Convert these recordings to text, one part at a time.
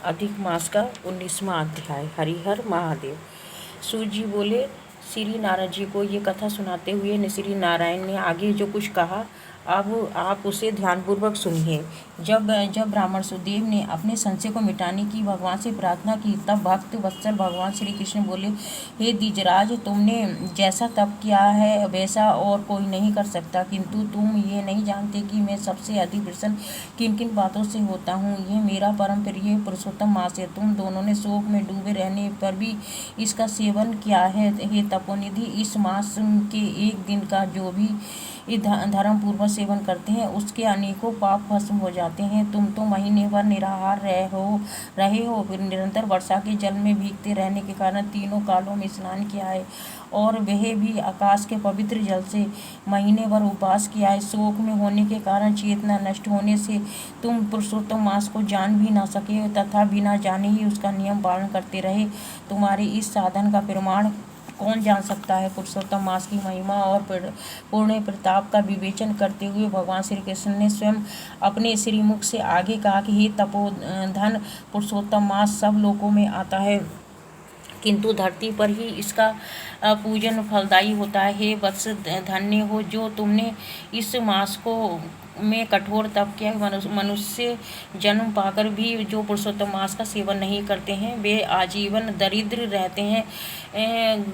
अधिक मास का 19वां अध्याय। हरिहर महादेव। सूत जी बोले, श्री नारद जी को ये कथा सुनाते हुए श्री नारायण ने आगे जो कुछ कहा अब आप उसे ध्यानपूर्वक सुनिए। जब ब्राह्मण सुखदेव ने अपने संशय को मिटाने की भगवान से प्रार्थना की, तब भक्त वत्सल भगवान श्री कृष्ण बोले, हे द्विजराज, तुमने जैसा तप किया है वैसा और कोई नहीं कर सकता, किंतु तुम ये नहीं जानते कि मैं सबसे अधिक प्रसन्न किन किन बातों से होता हूँ। ये मेरा परम प्रिय पुरुषोत्तम मास है। तुम दोनों ने शोक में डूबे रहने पर भी इसका सेवन किया है। हे तपोनिधि, इस मास के एक दिन का जो भी धर्म पूर्वक सेवन करते हैं उसके अनेकों पाप भस्म हो जाते हैं। तुम तो महीने भर निराहार रहे हो, फिर निरंतर वर्षा के जल में भीगते रहने के कारण तीनों कालों में स्नान किया है और वह भी आकाश के पवित्र जल से। महीने भर उपवास किया है। शोक में होने के कारण चेतना नष्ट होने से तुम पुरुषोत्तम मास को जान भी ना सके तथा बिना जाने ही उसका नियम पालन करते रहे। तुम्हारे इस साधन का प्रमाण कौन जान सकता है। पुरुषोत्तम मास की महिमा और पूर्ण प्रताप का विवेचन करते हुए भगवान श्री कृष्ण ने स्वयं अपने श्रीमुख से आगे कहा कि हे तपोधन, पुरुषोत्तम मास सब लोकों में आता है, किंतु धरती पर ही इसका पूजन फलदायी होता है। हे वत्स, धन्य हो जो तुमने इस मास को में कठोर तप किया। मनुष्य जन्म पाकर भी जो पुरुषोत्तम मास का सेवन नहीं करते हैं वे आजीवन दरिद्र रहते हैं,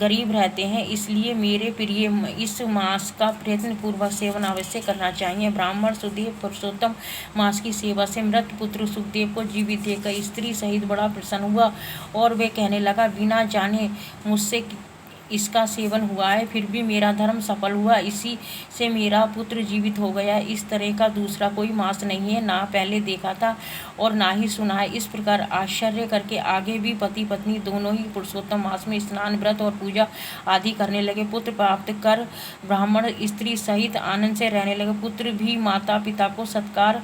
गरीब रहते हैं। इसलिए मेरे प्रिय इस मास का प्रयत्न पूर्वक सेवन अवश्य करना चाहिए। ब्राह्मण सुखदेव पुरुषोत्तम मास की सेवा से मृत पुत्र सुखदेव को जीवित देखकर स्त्री सहित बड़ा प्रसन्न हुआ और वे कहने लगा, बिना जाने मुझसे इसका सेवन हुआ है, फिर भी मेरा धर्म सफल हुआ, इसी से मेरा पुत्र जीवित हो गया। इस तरह का दूसरा कोई मास नहीं है, ना पहले देखा था और ना ही सुना है। इस प्रकार आश्चर्य करके आगे भी पति पत्नी दोनों ही पुरुषोत्तम मास में स्नान, व्रत और पूजा आदि करने लगे। पुत्र प्राप्त कर ब्राह्मण स्त्री सहित आनंद से रहने लगे। पुत्र भी माता पिता को सत्कार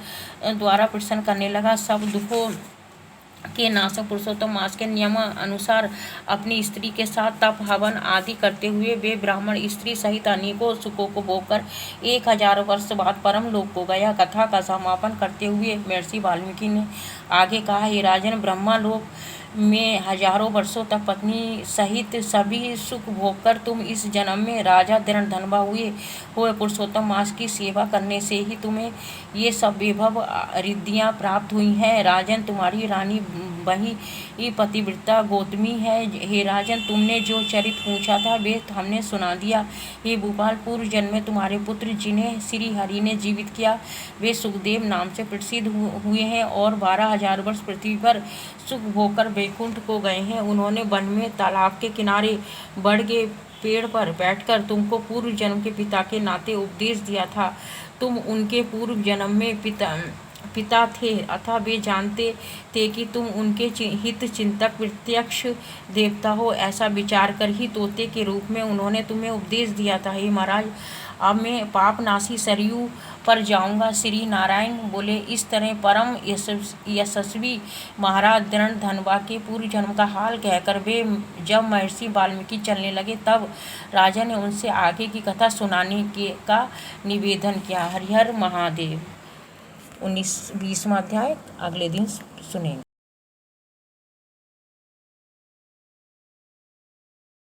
द्वारा प्रसन्न करने लगा। सब दुखों के नाशक पुरुषोत्तम मास के नियम अनुसार अपनी स्त्री के साथ तप हवन आदि करते हुए वे ब्राह्मण स्त्री सहित अनेकों सुखों को भोगकर 1000 वर्ष बाद परम लोक को गया। कथा का समापन करते हुए महर्षि वाल्मीकि ने आगे कहा, हे राजन, ब्रह्मा लोक में हजारों वर्षों तक पत्नी सहित सभी सुख भोगकर तुम इस जन्म में राजा धनवा हुए पुरुषोत्तम मास की सेवा करने से ही तुम्हें ये सब वैभव रिद्धियाँ प्राप्त हुई हैं। राजन, तुम्हारी रानी वही पतिव्रता गौतमी है। हे राजन, तुमने जो चरित पूछा था वे हमने सुना दिया। हे भूपाल, पूर्व जन्म में तुम्हारे पुत्र जिन्हें श्री हरि ने जीवित किया वे सुखदेव नाम से प्रसिद्ध हुए हैं और 12,000 वर्ष पृथ्वी पर सुख भोगकर वैकुंठ को गए हैं। उन्होंने वन में तालाब के किनारे बड़ के पेड़ पर बैठकर तुमको पूर्व जन्म के पिता के नाते उपदेश दिया था। तुम उनके पूर्व जन्म में पिता थे अतः वे जानते थे कि तुम उनके हित चिंतक प्रत्यक्ष देवता हो। ऐसा विचार कर ही तोते के रूप में उन्होंने तुम्हें उपदेश दिया था। हे महाराज, अब मैं पापनाशी सरयू पर जाऊंगा। श्री नारायण बोले, इस तरह परम यशस्वी महाराज धनवा के पूर्व जन्म का हाल कहकर वे जब महर्षि वाल्मीकि चलने लगे तब राजा ने उनसे आगे की कथा सुनाने का निवेदन किया। हरिहर महादेव। 20वां अध्याय अगले दिन सुनेंगे।